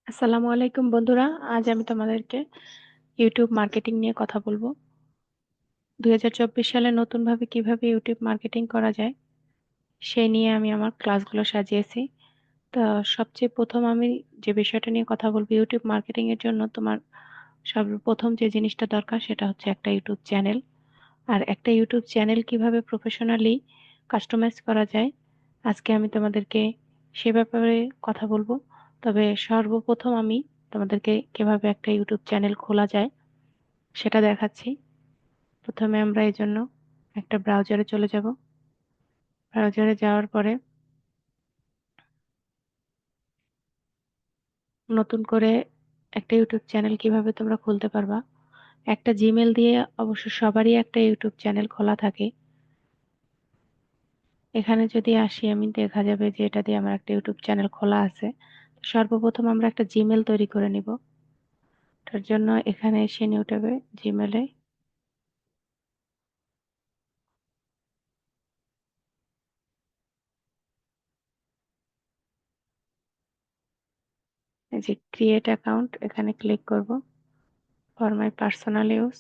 আসসালামু আলাইকুম বন্ধুরা। আজ আমি তোমাদেরকে ইউটিউব মার্কেটিং নিয়ে কথা বলবো। 2024 সালে নতুনভাবে কিভাবে ইউটিউব মার্কেটিং করা যায় সেই নিয়ে আমি আমার ক্লাসগুলো সাজিয়েছি। তো সবচেয়ে প্রথম আমি যে বিষয়টা নিয়ে কথা বলবো, ইউটিউব মার্কেটিং এর জন্য তোমার সর্বপ্রথম যে জিনিসটা দরকার সেটা হচ্ছে একটা ইউটিউব চ্যানেল। আর একটা ইউটিউব চ্যানেল কিভাবে প্রফেশনালি কাস্টমাইজ করা যায় আজকে আমি তোমাদেরকে সে ব্যাপারে কথা বলবো। তবে সর্বপ্রথম আমি তোমাদেরকে কিভাবে একটা ইউটিউব চ্যানেল খোলা যায় সেটা দেখাচ্ছি। প্রথমে আমরা এই জন্য একটা ব্রাউজারে চলে যাব। ব্রাউজারে যাওয়ার পরে নতুন করে একটা ইউটিউব চ্যানেল কিভাবে তোমরা খুলতে পারবা, একটা জিমেল দিয়ে অবশ্য সবারই একটা ইউটিউব চ্যানেল খোলা থাকে। এখানে যদি আসি আমি দেখা যাবে যে এটা দিয়ে আমার একটা ইউটিউব চ্যানেল খোলা আছে। সর্বপ্রথম আমরা একটা জিমেল তৈরি করে নিব। তার জন্য এখানে এসে নিউ ট্যাবে জিমেলে এই যে ক্রিয়েট অ্যাকাউন্ট এখানে ক্লিক করব। ফর মাই পার্সোনাল ইউজ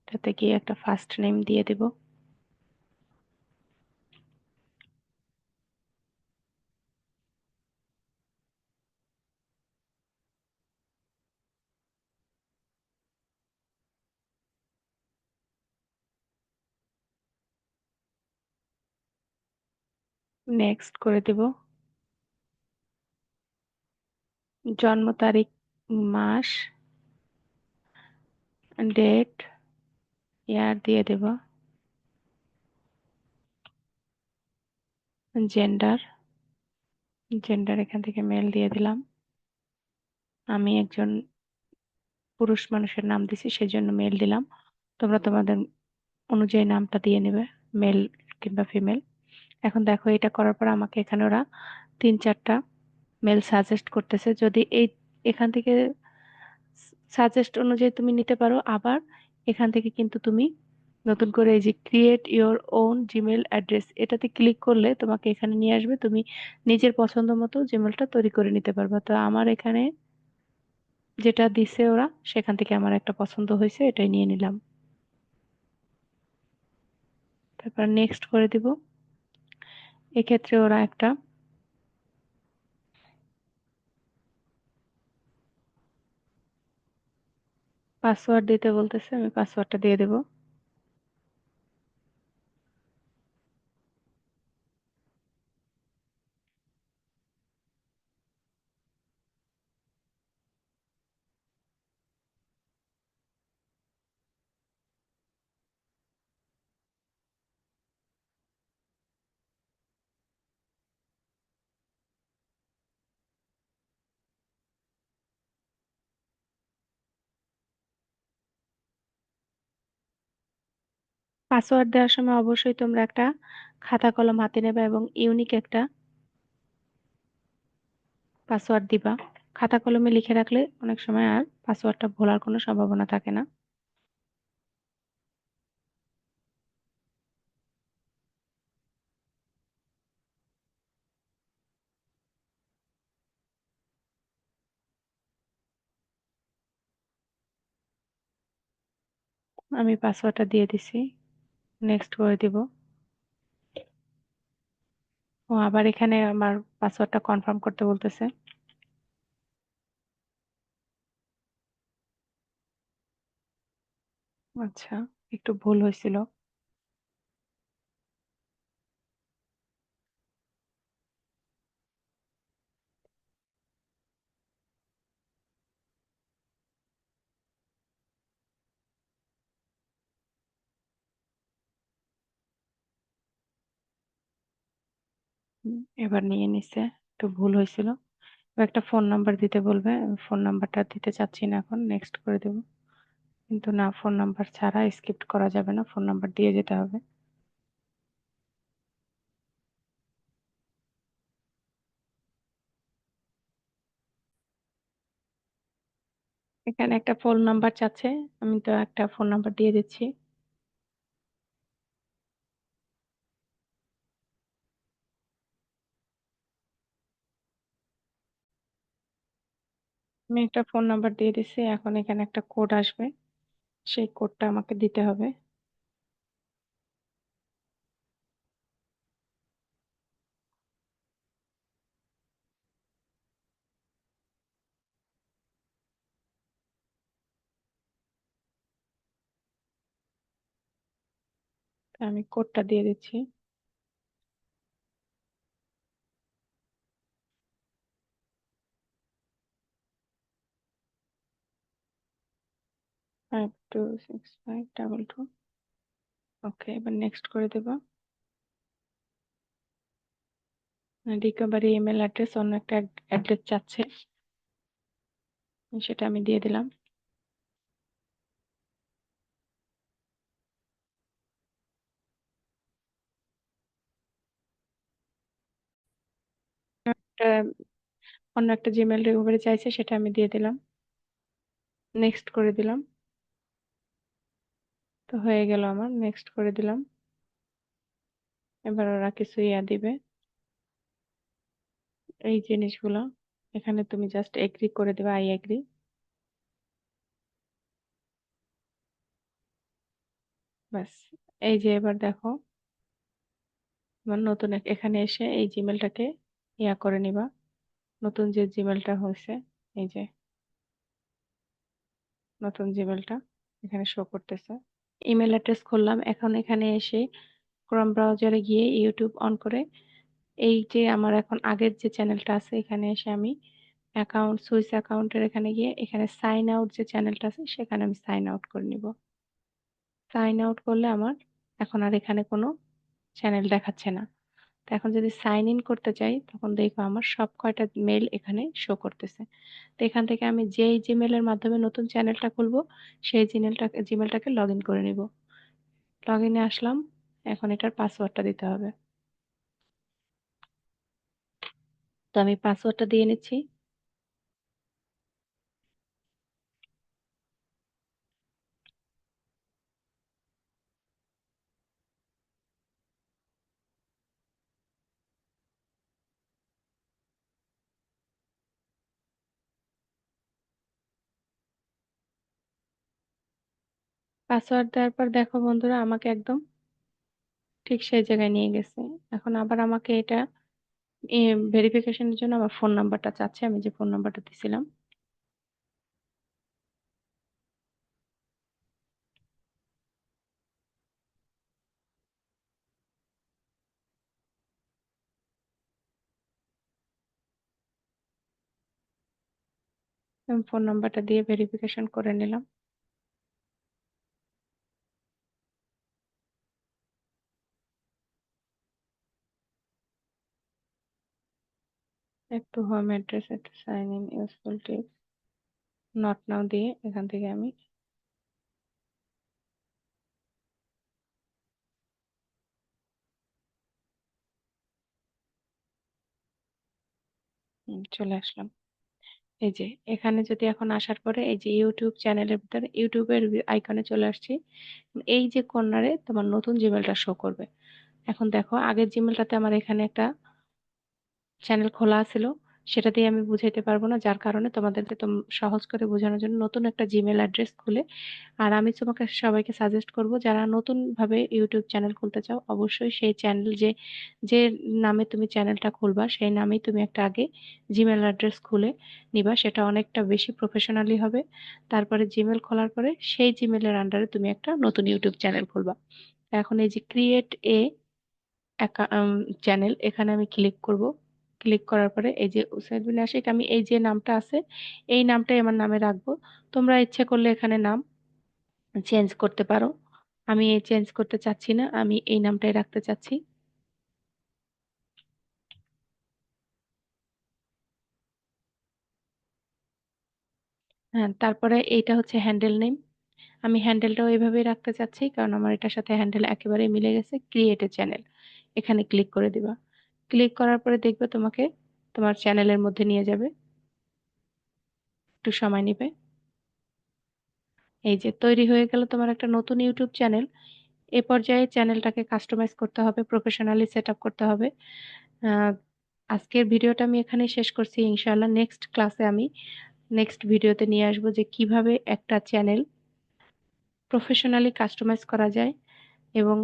এটাতে গিয়ে একটা ফার্স্ট নেম দিয়ে দেব। নেক্সট করে দেব। জন্ম তারিখ, মাস, ডেট, ইয়ার দিয়ে দেব। জেন্ডার, জেন্ডার এখান থেকে মেল দিয়ে দিলাম। আমি একজন পুরুষ মানুষের নাম দিছি সেজন্য মেল দিলাম। তোমরা তোমাদের অনুযায়ী নামটা দিয়ে নেবে, মেল কিংবা ফিমেল। এখন দেখো এটা করার পর আমাকে এখানে ওরা 3-4টা মেল সাজেস্ট করতেছে। যদি এই এখান থেকে সাজেস্ট অনুযায়ী তুমি নিতে পারো, আবার এখান থেকে কিন্তু তুমি নতুন করে এই যে create your own Gmail address এটাতে ক্লিক করলে তোমাকে এখানে নিয়ে আসবে। তুমি নিজের পছন্দ মতো জিমেলটা তৈরি করে নিতে পারবা। তো আমার এখানে যেটা দিছে ওরা সেখান থেকে আমার একটা পছন্দ হয়েছে, এটাই নিয়ে নিলাম। তারপর নেক্সট করে দিব। এক্ষেত্রে ওরা একটা পাসওয়ার্ড দিতে বলতেছে, আমি পাসওয়ার্ডটা দিয়ে দেব। পাসওয়ার্ড দেওয়ার সময় অবশ্যই তোমরা একটা খাতা কলম হাতে নেবে এবং ইউনিক একটা পাসওয়ার্ড দিবা। খাতা কলমে লিখে রাখলে অনেক সময় আর পাসওয়ার্ডটা ভোলার কোনো সম্ভাবনা থাকে না। আমি পাসওয়ার্ডটা দিয়ে দিছি, নেক্সট করে দিব। ও আবার এখানে আমার পাসওয়ার্ডটা কনফার্ম করতে বলতেছে। আচ্ছা, একটু ভুল হয়েছিল। এবার নিয়ে নিছে, একটু ভুল হয়েছিল। এবার একটা ফোন নাম্বার দিতে বলবে, আমি ফোন নাম্বারটা দিতে চাচ্ছি না, এখন নেক্সট করে দেব। কিন্তু না, ফোন নাম্বার ছাড়া স্কিপ করা যাবে না, ফোন নাম্বার দিয়ে যেতে হবে। এখানে একটা ফোন নাম্বার চাচ্ছে, আমি তো একটা ফোন নাম্বার দিয়ে দিচ্ছি। আমি একটা ফোন নাম্বার দিয়ে দিছি, এখন এখানে একটা কোড আসবে, সেই কোডটা আমাকে দিতে হবে। আমি কোডটা দিয়ে দিচ্ছি। 526522। ওকে, এবার নেক্সট করে দেবো। রিকভারি ইমেল অ্যাড্রেস, অন্য একটা অ্যাড্রেস চাচ্ছে, সেটা আমি দিয়ে দিলাম। একটা অন্য একটা জিমেল রিকভারি চাইছে, সেটা আমি দিয়ে দিলাম, নেক্সট করে দিলাম। তো হয়ে গেল আমার, নেক্সট করে দিলাম। এবার ওরা কিছু ইয়া দিবে, এই জিনিসগুলো এখানে তুমি জাস্ট এগ্রি করে দেবে, আই এগ্রি। ব্যাস, এই যে এবার দেখো, তোমার নতুন এখানে এসে এই জিমেলটাকে ইয়া করে নিবা, নতুন যে জিমেলটা হয়েছে, এই যে নতুন জিমেলটা এখানে শো করতেছে। ইমেল অ্যাড্রেস খুললাম, এখন এখানে এসে ক্রোম ব্রাউজারে গিয়ে ইউটিউব অন করে এই যে আমার এখন আগের যে চ্যানেলটা আছে এখানে এসে আমি অ্যাকাউন্ট, সুইস অ্যাকাউন্টের এখানে গিয়ে এখানে সাইন আউট যে চ্যানেলটা আছে সেখানে আমি সাইন আউট করে নিব। সাইন আউট করলে আমার এখন আর এখানে কোনো চ্যানেল দেখাচ্ছে না। তো এখন যদি সাইন ইন করতে চাই তখন দেখবো আমার সব কয়টা মেল এখানে শো করতেছে। তো এখান থেকে আমি যেই জিমেলের মাধ্যমে নতুন চ্যানেলটা খুলবো সেই জিমেলটাকে লগ ইন করে নিব। লগ ইনে আসলাম, এখন এটার পাসওয়ার্ডটা দিতে হবে। তো আমি পাসওয়ার্ডটা দিয়ে নিচ্ছি। পাসওয়ার্ড দেওয়ার পর দেখো বন্ধুরা, আমাকে একদম ঠিক সেই জায়গায় নিয়ে গেছে। এখন আবার আমাকে এটা ভেরিফিকেশনের জন্য আমার ফোন নাম্বারটা চাচ্ছে, আমি যে ফোন নাম্বারটা দিছিলাম। আমি ফোন নাম্বারটা দিয়ে ভেরিফিকেশন করে নিলাম। একটু হোম অ্যাড্রেস, একটু sign in useful tips, not now দিয়ে এখান থেকে আমি চলে আসলাম। এই যে এখানে যদি এখন আসার পরে এই যে ইউটিউব চ্যানেলের ভিতরে ইউটিউবের আইকনে চলে আসছি, এই যে কর্নারে তোমার নতুন জিমেলটা শো করবে। এখন দেখো, আগের জিমেলটাতে আমার এখানে একটা চ্যানেল খোলা ছিল, সেটা দিয়ে আমি বুঝাইতে পারবো না, যার কারণে তোমাদেরকে সহজ করে বোঝানোর জন্য নতুন একটা জিমেল অ্যাড্রেস খুলে, আর আমি তোমাকে সবাইকে সাজেস্ট করব যারা নতুন ভাবে ইউটিউব চ্যানেল খুলতে চাও অবশ্যই সেই চ্যানেল যে যে নামে তুমি চ্যানেলটা খুলবা সেই নামেই তুমি একটা আগে জিমেল অ্যাড্রেস খুলে নিবা, সেটা অনেকটা বেশি প্রফেশনালি হবে। তারপরে জিমেল খোলার পরে সেই জিমেলের আন্ডারে তুমি একটা নতুন ইউটিউব চ্যানেল খুলবা। এখন এই যে ক্রিয়েট এ চ্যানেল, এখানে আমি ক্লিক করব। ক্লিক করার পরে এই যে উসাইদ বিন আশিক, আমি এই যে নামটা আছে এই নামটাই আমার নামে রাখবো। তোমরা ইচ্ছে করলে এখানে নাম চেঞ্জ করতে পারো, আমি এই চেঞ্জ করতে চাচ্ছি না, আমি এই নামটাই রাখতে চাচ্ছি। হ্যাঁ, তারপরে এইটা হচ্ছে হ্যান্ডেল নেম, আমি হ্যান্ডেলটাও এইভাবেই রাখতে চাচ্ছি কারণ আমার এটার সাথে হ্যান্ডেল একেবারে মিলে গেছে। ক্রিয়েট এ চ্যানেল, এখানে ক্লিক করে দিবা। ক্লিক করার পরে দেখবে তোমাকে তোমার চ্যানেলের মধ্যে নিয়ে যাবে, একটু সময় নেবে। এই যে তৈরি হয়ে গেল তোমার একটা নতুন ইউটিউব চ্যানেল। এ পর্যায়ে চ্যানেলটাকে কাস্টমাইজ করতে হবে, প্রফেশনালি সেট আপ করতে হবে। আহ, আজকের ভিডিওটা আমি এখানেই শেষ করছি, ইনশাআল্লাহ নেক্সট ক্লাসে আমি নেক্সট ভিডিওতে নিয়ে আসবো যে কিভাবে একটা চ্যানেল প্রফেশনালি কাস্টমাইজ করা যায় এবং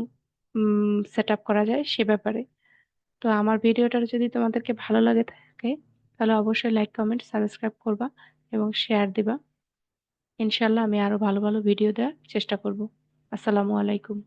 সেট আপ করা যায় সে ব্যাপারে। তো আমার ভিডিওটা যদি তোমাদেরকে ভালো লাগে থাকে তাহলে অবশ্যই লাইক কমেন্ট সাবস্ক্রাইব করবা এবং শেয়ার দিবা। ইনশাল্লাহ আমি আরো ভালো ভালো ভিডিও দেওয়ার চেষ্টা করব। আসসালামু আলাইকুম।